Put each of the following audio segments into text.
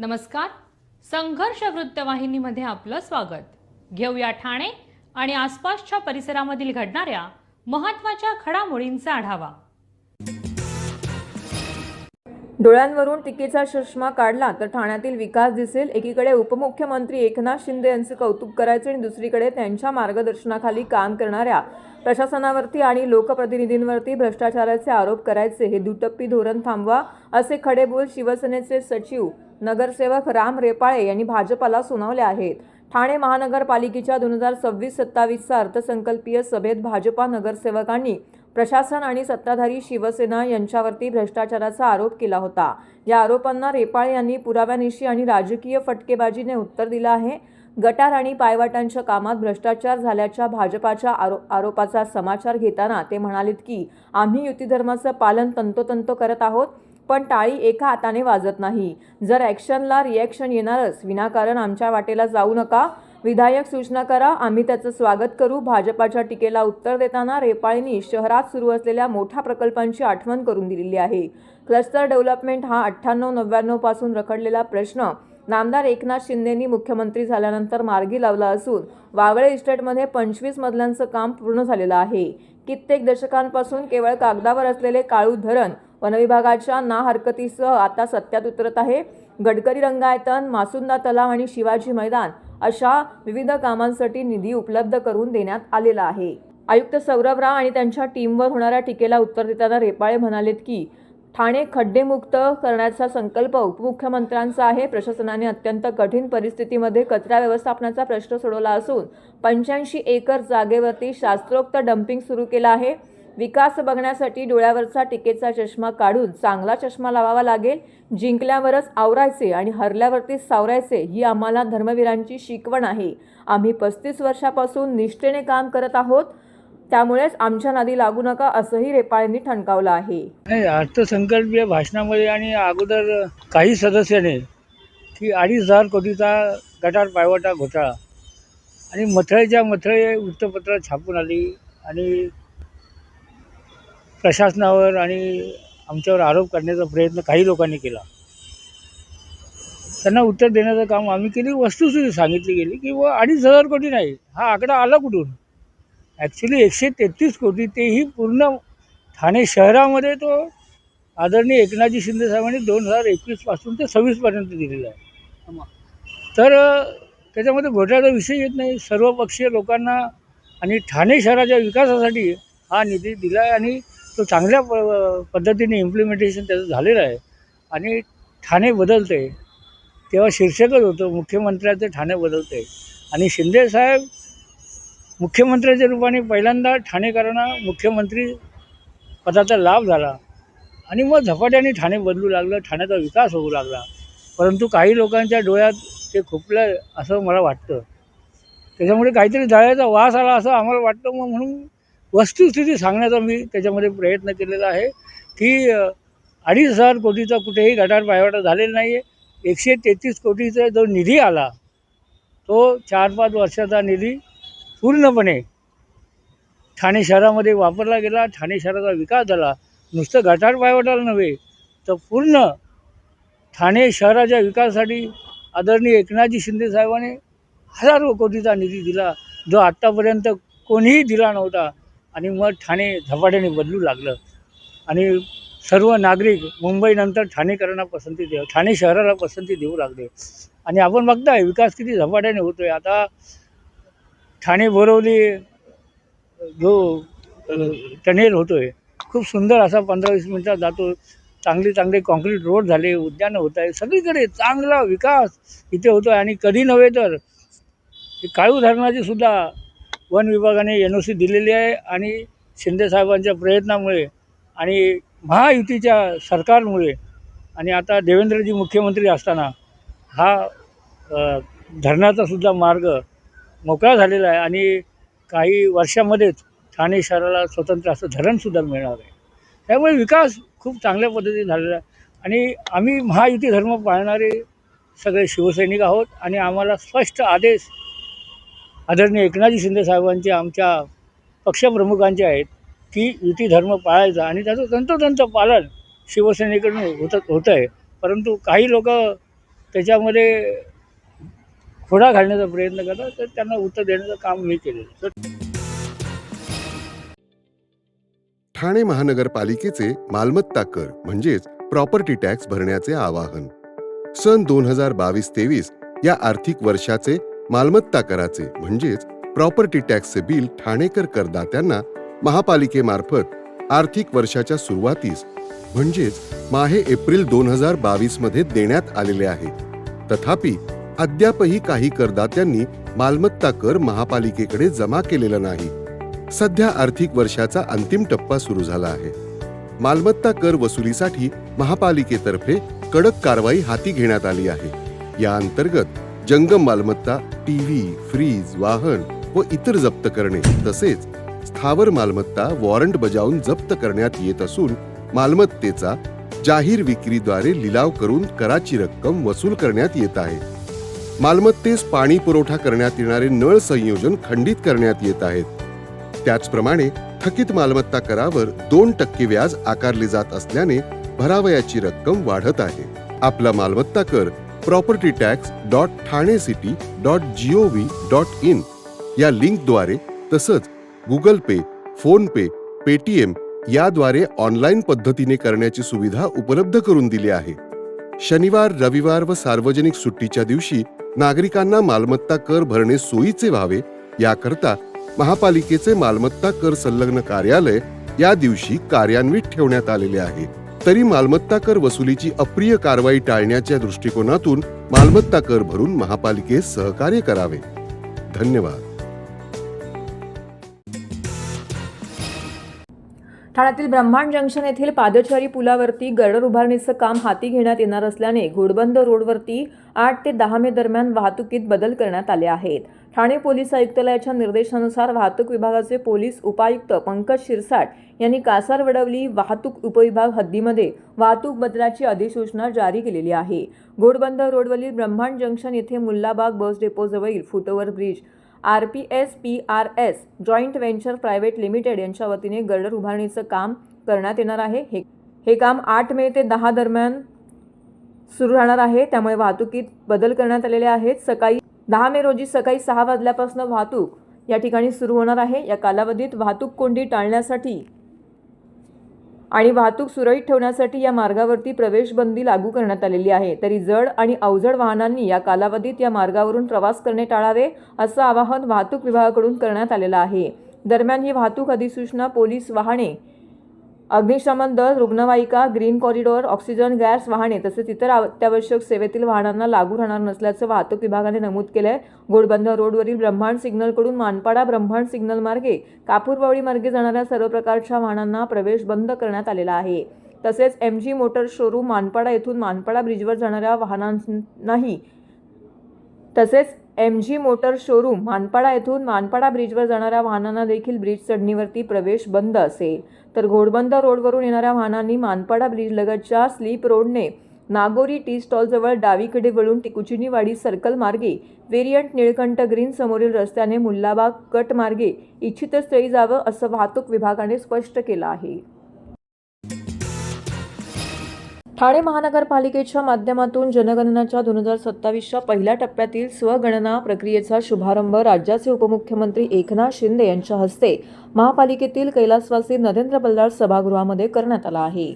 नमस्कार. संघर्ष वृत्तवाहिनीमध्ये आपलं स्वागत. घेऊया ठाणे आणि आसपासच्या परिसरामधील घडणाऱ्या महत्त्वाच्या घडामोडींचा आढावा. डोळ्यांवरून टीकेचा चष्मा काढला तर ठाण्यातील विकास दिसेल. एकीकडे उपमुख्यमंत्री एकनाथ शिंदे यांचे कौतुक करायचे आणि दुसरीकडे त्यांच्या मार्गदर्शनाखाली काम करणाऱ्या प्रशासनावरती आणि लोकप्रतिनिधींवरती भ्रष्टाचाराचे आरोप करायचे. हे दुटप्पी धोरण थांबवा, असे खडे बोल शिवसेनेचे सचिव नगरसेवक राम रेपाळे यांनी भाजपाला सुनावले आहेत. ठाणे महानगरपालिकेच्या 2026-27चा अर्थसंकल्पीय सभेत भाजपा नगरसेवकांनी प्रशासन आणि सत्ताधारी शिवसेना यांच्यावरती भ्रष्टाचाराचा आरोप केला होता. या आरोपांना रेपाळे यांनी पुराव्यानिशी आणि राजकीय फटकेबाजीने उत्तर दिलं आहे. गटार आणि पायवाटांच्या कामात भ्रष्टाचार झाल्याच्या भाजपाच्या आरोपाचा समाचार घेताना ते म्हणालेत की आम्ही युतीधर्माचं पालन तंतोतंत करत आहोत, पण टाळी एका हाताने वाजत नाही. जर ॲक्शनला रिॲक्शन येणारच, विनाकारण आमच्या वाटेला जाऊ नका. विधायक सूचना करा, आम्ही त्याचं स्वागत करू. भाजपाच्या टीकेला उत्तर देताना रेपाळेंनी शहरात सुरू असलेल्या मोठ्या प्रकल्पांची आठवण करून दिलेली आहे. क्लस्टर डेव्हलपमेंट हा 98-99 पासून रखडलेला प्रश्न नामदार एकनाथ शिंदेंनी मुख्यमंत्री झाल्यानंतर मार्गी लावला असून वावळे इस्टेटमध्ये 25 मजल्यांचं काम पूर्ण झालेलं आहे. कित्येक दशकांपासून केवळ कागदावर असलेले काळू धरण वनविभागाच्या हरकतीसह आता सत्यात उतरत आहे. गडकरी रंगायतन, मासुंदा तलाव आणि शिवाजी मैदान अशा विविध कामांसाठी निधी उपलब्ध करून देण्यात आलेला आहे. आयुक्त सौरभ राव आणि त्यांच्या टीमवर होणाऱ्या टीकेला उत्तर देताना रेपाळे म्हणालेत की ठाणे खड्डेमुक्त करण्याचा संकल्प उपमुख्यमंत्र्यांचा आहे. प्रशासनाने अत्यंत कठीण परिस्थितीमध्ये कचरा व्यवस्थापनाचा प्रश्न सोडवला असून 85 एकर जागेवरती शास्त्रोक्त डम्पिंग सुरू केलं आहे. विकास बघण्यासाठी डोळ्यावरचा टीकेचा चष्मा काढून चांगला चष्मा लावावा लागेल. जिंकल्यावरच आवरायचे आणि हरल्यावरती सावरायचे ही आम्हाला धर्मवीरांची शिकवण आहे. आम्ही 35 वर्षापासून निष्ठेने काम करत आहोत, त्यामुळेच आमच्या नादी लागू नका, असंही रेपाळेंनी ठणकावलं आहे. अर्थसंकल्पीय भाषणामध्ये आणि अगोदर काही सदस्याने की 2,500 कोटीचा गटार पायवाटा घोटाळा आणि मथळेच्या मथळे वृत्तपत्र छापून आली आणि प्रशासनावर आणि आमच्यावर आरोप करण्याचा प्रयत्न काही लोकांनी केला. त्यांना उत्तर देण्याचं काम आम्ही केली. वस्तुस्थिती सांगितली गेली की 2,500 कोटी नाही, हा आकडा आला कुठून. ॲक्च्युली 133 कोटी, तेही पूर्ण ठाणे शहरामध्ये तो आदरणीय एकनाथजी शिंदे साहेबांनी 2021 पासून ते 26पर्यंत दिलेला आहे. तर त्याच्यामध्ये घोटाळ्याचा विषय येत नाही. सर्वपक्षीय लोकांना आणि ठाणे शहराच्या विकासासाठी हा निधी दिला आहे आणि तो चांगल्या पद्धतीने इम्प्लिमेंटेशन त्याचं झालेलं आहे आणि ठाणे बदलतं आहे. तेव्हा शीर्षकच होतं मुख्यमंत्र्याचं ठाणे बदलतं आहे आणि साहेब मुख्यमंत्र्याच्या रूपाने पहिल्यांदा ठाणेकरांना मुख्यमंत्री पदाचा लाभ झाला आणि मग झपाट्याने ठाणे बदलू लागलं, ठाण्याचा विकास होऊ लागला. परंतु काही लोकांच्या डोळ्यात ते खुपलं असं मला वाटतं. त्याच्यामुळे काहीतरी जाळ्याचा वास आला असं आम्हाला वाटतं. मग म्हणून वस्तुस्थिती सांगण्याचा मी त्याच्यामध्ये प्रयत्न केलेला आहे की 2,500 कोटीचा कुठेही गटार पायवाटा झालेला नाही आहे. 133 कोटीचा जो निधी आला तो 4-5 वर्षाचा निधी पूर्णपणे ठाणे शहरामध्ये वापरला गेला. ठाणे शहराचा विकास झाला. नुसतं गटार पायवाटाला नव्हे तर पूर्ण ठाणे शहराच्या विकासासाठी आदरणीय एकनाथजी शिंदे साहेबांनी हजारो कोटीचा निधी दिला, जो आत्तापर्यंत कोणीही दिला नव्हता. आणि मग ठाणे झपाट्याने बदलू लागलं आणि सर्व नागरिक मुंबईनंतर ठाणेकरांना ठाणे शहराला पसंती देऊ लागले आणि आपण बघताय विकास किती झपाट्याने होतो आहे. आता ठाणे बोरवली जो टनेल होतो आहे, खूप सुंदर असा 15-20 मिनटात जातो. चांगले कॉन्क्रीट रोड झाले, उद्यानं होत आहे, सगळीकडे चांगला विकास इथे होतो आहे. आणि कधी नव्हे तर काळू धरणाची सुद्धा वन विभागाने NOC दिलेली आहे आणि शिंदेसाहेबांच्या प्रयत्नामुळे आणि महायुतीच्या सरकारमुळे आणि आता देवेंद्रजी मुख्यमंत्री असताना हा धरणाचा सुद्धा मार्ग मोकळा झालेला आहे आणि काही वर्षामध्येच ठाणे शहराला स्वतंत्र असं धरणसुद्धा मिळणार आहे. त्यामुळे विकास खूप चांगल्या पद्धतीने झालेला आहे आणि आम्ही महायुती धर्म पाळणारे सगळे शिवसैनिक आहोत आणि आम्हाला स्पष्ट आदेश आदरणीय एकनाथजी शिंदे साहेबांचे, आमच्या पक्षप्रमुखांचे आहेत की युती धर्म पाळायचा आणि त्याचं तंतोतंत पालन शिवसेनेकडून होतं आहे. परंतु काही लोक त्याच्यामध्ये खोडा घालण्याचा प्रयत्न करतात, तर त्यांना उत्तर देण्याचं काम मी केलेलं. तर ठाणे महानगरपालिकेचे मालमत्ता कर म्हणजेच प्रॉपर्टी टॅक्स भरण्याचे आवाहन. सन 2022-23 या आर्थिक वर्षाचे मालमत्ता कराचे म्हणजेच प्रॉपर्टी टॅक्सचे बिल ठाणेकर करदात्यांना महापालिकेमार्फत आर्थिक वर्षाच्या सुरुवातीस म्हणजेच माहे एप्रिल 2022 मध्ये देण्यात आलेले आहे. तथापि अद्यापही काही करदात्यांनी मालमत्ता कर महापालिकेकडे जमा केलेला नाही. सध्या आर्थिक वर्षाचा अंतिम टप्पा सुरू झाला आहे. मालमत्ता कर वसुलीसाठी महापालिकेतर्फे कडक कारवाई हाती घेण्यात आली आहे. या अंतर्गत जंगम मालमत्ता, टीव्ही, फ्रीज, वाहन व इतर जप्त करणे तसेच स्थावर मालमत्ता वॉरंट बजावून जप्त करण्यात येत असून मालमत्तेचा जाहीर विक्रीद्वारे लिलाव करून कराची रक्कम वसूल करण्यात येत आहे. मालमत्तेस पाणी पुरवठा करण्यात येणारे नळ संयोजन खंडित करण्यात येत आहेत. त्याचप्रमाणे थकीत मालमत्ता करावर 2% व्याज आकारले जात असल्याने भरावयाची रक्कम वाढत आहे. आपला मालमत्ता कर propertytax.thanecity.gov.in या लिंकद्वारे तसंच गुगल पे, फोन पे, पेटीएम याद्वारे ऑनलाईन पद्धतीने करण्याची सुविधा उपलब्ध करून दिली आहे. शनिवार, रविवार व सार्वजनिक सुट्टीच्या दिवशी नागरिकांना मालमत्ता कर भरणे सोयीचे व्हावे याकरता महापालिकेचे मालमत्ता कर संलग्न कार्यालय या दिवशी कार्यान्वित ठेवण्यात आलेले आहे. तरी मालमत्ता कर वसुलीची अप्रिय कारवाई टाळण्याच्या दृष्टिकोनातून मालमत्ता कर भरून महापालिकेस सहकार्य करावे. धन्यवाद. ठाण्यातील ब्रह्मांड जंक्शन येथील पादचारी पुलावरती गर्डर उभारणीचं काम हाती घेण्यात येणार असल्याने घोडबंदर रोडवरती 8 ते 10 मे दरम्यान वाहतुकीत बदल करण्यात आले आहेत. ठाणे पोलीस आयुक्तालयाच्या निर्देशानुसार वाहतूक विभागाचे पोलीस उपायुक्त पंकज शिरसाट यांनी कासारवडवली वाहतूक उपविभाग हद्दीमध्ये वाहतूक बदलाची अधिसूचना जारी केलेली आहे. घोडबंदर रोडवरील ब्रह्मांड जंक्शन येथे मुल्लाबाग बस डेपोजवळील foot over bridge RPS-PRS joint venture private limited यांच्या वतीने गर्डर उभारणीचं काम करण्यात येणार आहे. हे काम 8 मे ते 10 दरम्यान सुरू राहणार आहे. त्यामुळे वाहतुकीत बदल करण्यात आलेले आहेत. 10 मे रोजी सकाळी 6 वाजल्यापासून वाहतूक या ठिकाणी सुरू होणार आहे. या कालावधीत वाहतूक कोंडी टाळण्यासाठी आणि वाहतूक सुरळीत ठेवण्यासाठी या मार्गावरती प्रवेशबंदी लागू करण्यात आलेली आहे. तरी जड आणि अवजड वाहनांनी या कालावधीत या मार्गावरून प्रवास करणे टाळावे असं आवाहन वाहतूक विभागाकडून करण्यात आलेलं आहे. दरम्यान ही वाहतूक अधिसूचना पोलीस वाहने, अग्निशमन दल, रुग्णवाहिका, ग्रीन कॉरिडॉर, ऑक्सिजन गॅस वाहने तसेच इतर अत्यावश्यक सेवेतील वाहनांना लागू राहणार नसल्याचं वाहतूक विभागाने नमूद केलंय. घोडबंदर रोडवरील ब्रह्मांड सिग्नलकडून मानपाडा ब्रह्मांड सिग्नल मार्गे कापूरबावडी मार्गे जाणाऱ्या सर्व प्रकारच्या वाहनांना प्रवेश बंद करण्यात आलेला आहे. तसेच MG मोटर शोरूम मानपाडा येथून मानपाडा ब्रिजवर जाणाऱ्या वाहनांनाही MG मोटर शोरूम मानपाडा येथून मानपाडा ब्रिजवर जाणाऱ्या वाहनांना देखील ब्रिज चढणीवरती प्रवेश बंद असेल. तर घोडबंदर रोडवरून येणाऱ्या वाहनांनी मानपाडा ब्रिज लगतच्या स्लीप रोडने नागोरी टी स्टॉलजवळ डावीकडे वळून टिकुचिनीवाडी सर्कल मार्गे वेरियंट निळकंठ ग्रीन समोरील रस्त्याने मुल्लाबाग कट मार्गे इच्छित स्थळी जावं असं वाहतूक विभागाने स्पष्ट केलं आहे. ठाणे महानगरपालिकेच्या माध्यमातून जनगणनाच्या 2027च्या पहिल्या टप्प्यातील स्वगणना प्रक्रियेचा शुभारंभ राज्याचे उपमुख्यमंत्री एकनाथ शिंदे यांच्या हस्ते महापालिकेतील कैलासवासी नरेंद्र बल्लाळ सभागृहामध्ये करण्यात आला आहे.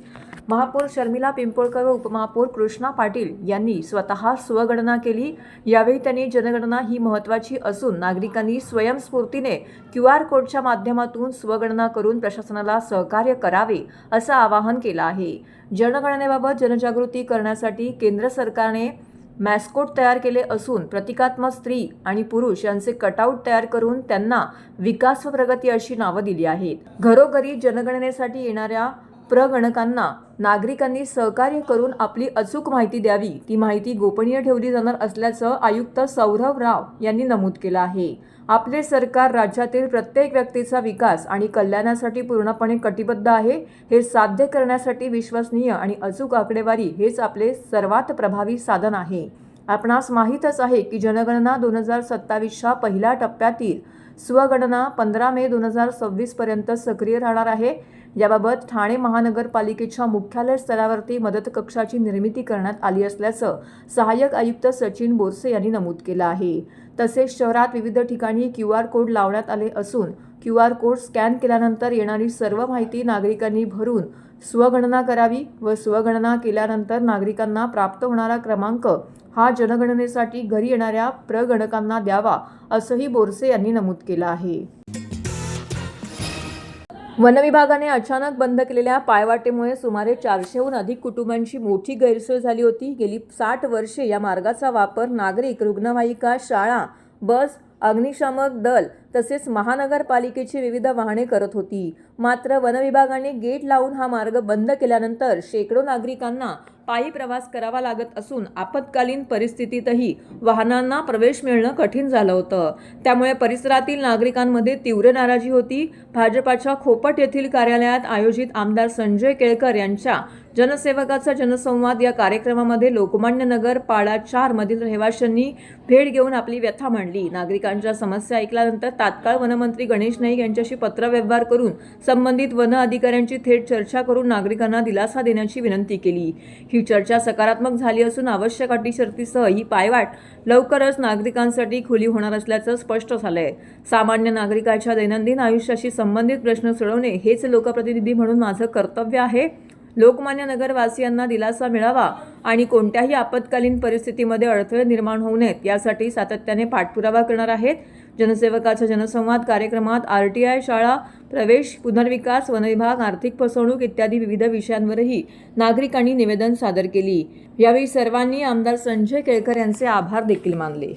महापौर शर्मिला पिंपोळकर व उपमहापौर कृष्णा पाटील यांनी स्वतः स्वगणना केली. यावेळी त्यांनी जनगणना ही महत्त्वाची असून नागरिकांनी स्वयंस्फूर्तीने QR कोडच्या माध्यमातून स्वगणना करून प्रशासनाला सहकार्य करावे असं आवाहन केलं आहे. जनगणनेबाबत जनजागृती करण्यासाठी केंद्र सरकारने मॅस्कोट तयार केले असून प्रतिकात्मक स्त्री आणि पुरुष यांचे कटआउट तयार करून त्यांना विकास व प्रगती अशी नावं दिली आहेत. घरोघरी जनगणनेसाठी येणाऱ्या प्रगणकांना नागरिकांनी सहकार्य करून आपली अचूक माहिती द्यावी. ती माहिती गोपनीय ठेवली जाणार असल्याचं आयुक्त सौरभ राव यांनी नमूद केलं आहे. आपले सरकार राज्यातील प्रत्येक व्यक्तीचा विकास आणि कल्याणासाठी पूर्णपणे कटिबद्ध आहे. हे साध्य करण्यासाठी विश्वसनीय आणि अचूक आकडेवारी हेच आपले सर्वात प्रभावी साधन आहे. आपणास माहीतच आहे की जनगणना 2027च्या पहिल्या टप्प्यातील स्वगणना 15 मे 2026 पर्यंत सक्रिय राहणार आहे. याबाबत ठाणे महानगरपालिकेच्या मुख्यालय स्तरावरती मदत कक्षाची निर्मिती करण्यात आली असल्याचं सहाय्यक आयुक्त सचिन बोरसे यांनी नमूद केलं आहे. तसेच शहरात विविध ठिकाणी QR कोड लावण्यात आले असून QR कोड स्कॅन केल्यानंतर येणारी सर्व माहिती नागरिकांनी भरून स्वगणना करावी व स्वगणना केल्यानंतर नागरिकांना प्राप्त होणारा क्रमांक हा जनगणनेसाठी घरी येणाऱ्या प्रगणकांना द्यावा, असंही बोरसे यांनी नमूद केलं आहे. वनविभागाने अचानक बंद केलेल्या पायवाटेमुळे सुमारे 400हून अधिक कुटुंबांची मोठी गैरसोय झाली होती. गेली 60 वर्षे या मार्गाचा वापर नागरिक, रुग्णवाहिका, शाळा, बस, अग्निशामक दल तसेच महानगरपालिकेची विविध वाहने करत होती. मात्र वनविभागाने गेट लावून हा मार्ग बंद केल्यानंतर शेकडो नागरिकांना पायी प्रवास करावा लागत असून आपत्कालीन परिस्थितीतही वाहनांना प्रवेश मिळणं कठीण झालं होतं. त्यामुळे परिसरातील नागरिकांमध्ये तीव्र नाराजी होती. भाजपाच्या खोपट येथील कार्यालयात आयोजित आमदार संजय केळकर यांच्या जनसेवकाचा जनसंवाद या कार्यक्रमामध्ये लोकमान्य नगर पाडा 4 मधील रहिवाशांनी भेट घेऊन आपली व्यथा मांडली. नागरिकांच्या समस्या ऐकल्यानंतर तात्काळ वनमंत्री गणेश नाईक यांच्याशी पत्रव्यवहार करून संबंधित वन अधिकाऱ्यांची थेट चर्चा करून नागरिकांना दिलासा देण्याची विनंती केली. ही चर्चा सकारात्मक झाली असून आवश्यक अटी शर्तीसह ही पायवाट लवकरच नागरिकांसाठी खुली होणार असल्याचं स्पष्ट झालंय. सामान्य नागरिकाच्या दैनंदिन आयुष्याशी संबंधित प्रश्न सोडवणे हेच लोकप्रतिनिधी म्हणून माझं कर्तव्य आहे. लोकमान्य नगरवासियांना दिलासा मिळावा आणि कोणत्याही आपत्कालीन परिस्थितीमध्ये अडथळे निर्माण होऊ नयेत यासाठी सातत्याने पाठपुरावा करणार आहेत. जनसेवकाच्या जनसंवाद कार्यक्रमात RTI, शाळा, प्रवेश, पुनर्विकास, वनविभाग, आर्थिक फसवणूक इत्यादी विविध विषयांवरही नागरिकांनी निवेदन सादर केली. यावेळी सर्वांनी आमदार संजय केळकर यांचे आभार देखील मानले.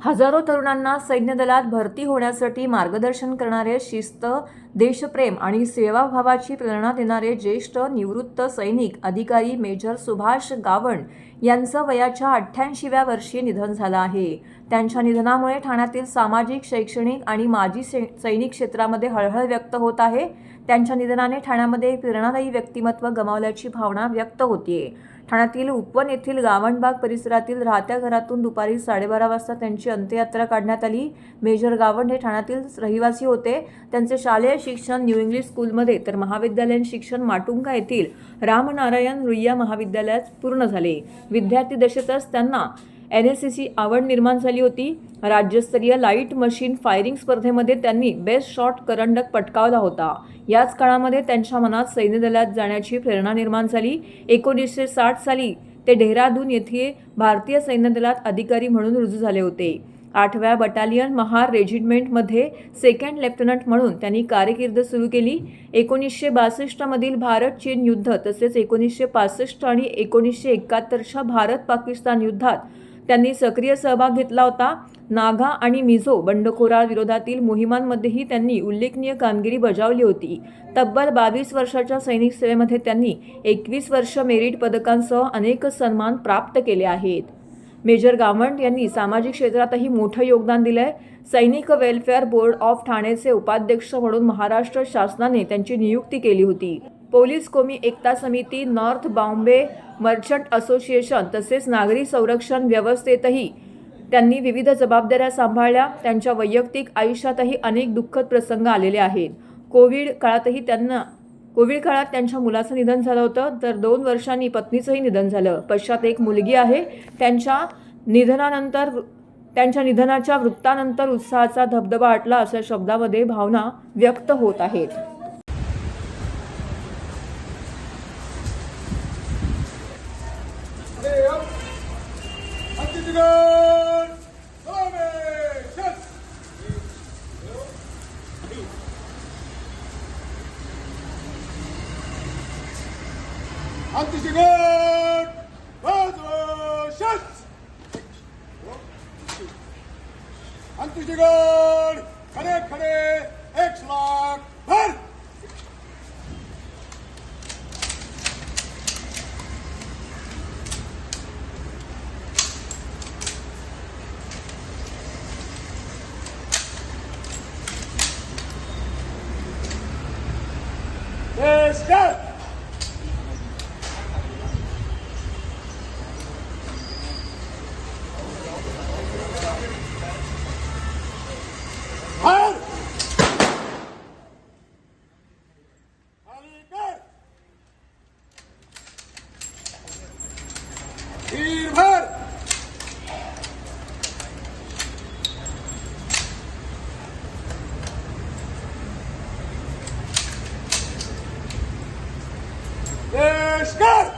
हजारो तरुणांना सैन्य दलात भरती होण्यासाठी मार्गदर्शन करणारे, शिस्त, देशप्रेम आणि सेवाभावाची प्रेरणा देणारे ज्येष्ठ निवृत्त सैनिक अधिकारी मेजर सुभाष गावंड यांचं वयाच्या 88व्या वर्षी निधन झालं आहे. त्यांच्या निधनामुळे ठाण्यातील सामाजिक, शैक्षणिक आणि माजी सैनिक क्षेत्रामध्ये हळहळ व्यक्त होत आहे. त्यांच्या निधनाने ठाण्यामध्ये प्रेरणादायी व्यक्तिमत्व गमावल्याची भावना व्यक्त होतीये. ठाण्यातील उपवन येथील गावंडबाग परिसरातील राहत्या घरातून दुपारी 12:30 वाजता त्यांची अंत्ययात्रा काढण्यात आली. मेजर गावंड हे ठाण्यातील रहिवासी होते. त्यांचे शालेय शिक्षण न्यू इंग्लिश स्कूलमध्ये तर महाविद्यालयीन शिक्षण माटुंगा येथील रामनारायण रुईया महाविद्यालयात पूर्ण झाले. विद्यार्थी दशेतच त्यांना NSCची आवड निर्माण झाली होती. राज्यस्तरीय लाईट मशीन फायरिंग स्पर्धेमध्ये त्यांनी बेस्ट शॉट करंडक पटकावला होता. याच काळामध्ये त्यांच्या मनात सैन्य दलात जाण्याची प्रेरणा निर्माण झाली. 1960 साली ते डेहराडून येथे भारतीय सैन्य दलात अधिकारी म्हणून रुजू झाले होते. 8व्या बटालियन महार रेजिमेंटमध्ये सेकंड लेफ्टनंट म्हणून त्यांनी कारकीर्द सुरू केली. 1962 मधील भारत-चीन युद्ध तसेच 1965 आणि 1971च्या भारत-पाकिस्तान युद्धात त्यांनी सक्रिय सहभाग घेतला होता. नागा आणि मिझो बंडखोरांविरोधातील मोहिमांमध्येही त्यांनी उल्लेखनीय कामगिरी बजावली होती. तब्बल 22 वर्षाच्या सैनिक सेवेमध्ये त्यांनी 21 वर्ष मेरिट पदकांसह अनेक सन्मान प्राप्त केले आहेत. मेजर गावंड यांनी सामाजिक क्षेत्रातही मोठं योगदान दिलंय. सैनिक वेलफेअर बोर्ड ऑफ ठाणेचे उपाध्यक्ष म्हणून महाराष्ट्र शासनाने त्यांची नियुक्ती केली होती. पोलीस कोमी एकता समिती, नॉर्थ बॉम्बे मर्चंट असोसिएशन तसेच नागरी संरक्षण व्यवस्थेतही त्यांनी विविध जबाबदाऱ्या सांभाळल्या. त्यांच्या वैयक्तिक आयुष्यातही अनेक दुःखद प्रसंग आलेले आहेत. कोविड काळात त्यांच्या मुलाचं निधन झालं होतं, तर 2 वर्षांनी पत्नीचंही निधन झालं. पश्चात एक मुलगी आहे. त्यांच्या निधनाच्या वृत्तानंतर उत्साहाचा धबधबा आटला अशा शब्दामध्ये भावना व्यक्त होत आहेत. अंतुशिगोड खड़े खड़े 1 लाख भर. प्रवेश कर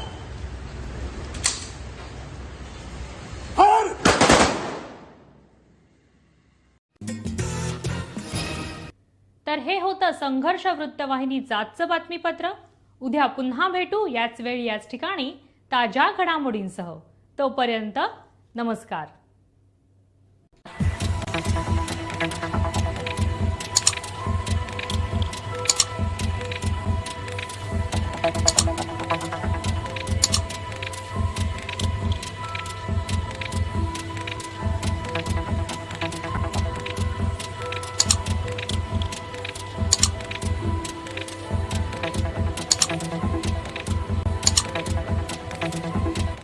हर तर हे होतं संघर्ष वृत्तवाहिनीचं आजचं बातमीपत्र. उद्या पुन्हा भेटू याच वेळी याच ठिकाणी ताज्या घडामोडींसह. तोपर्यंत नमस्कार.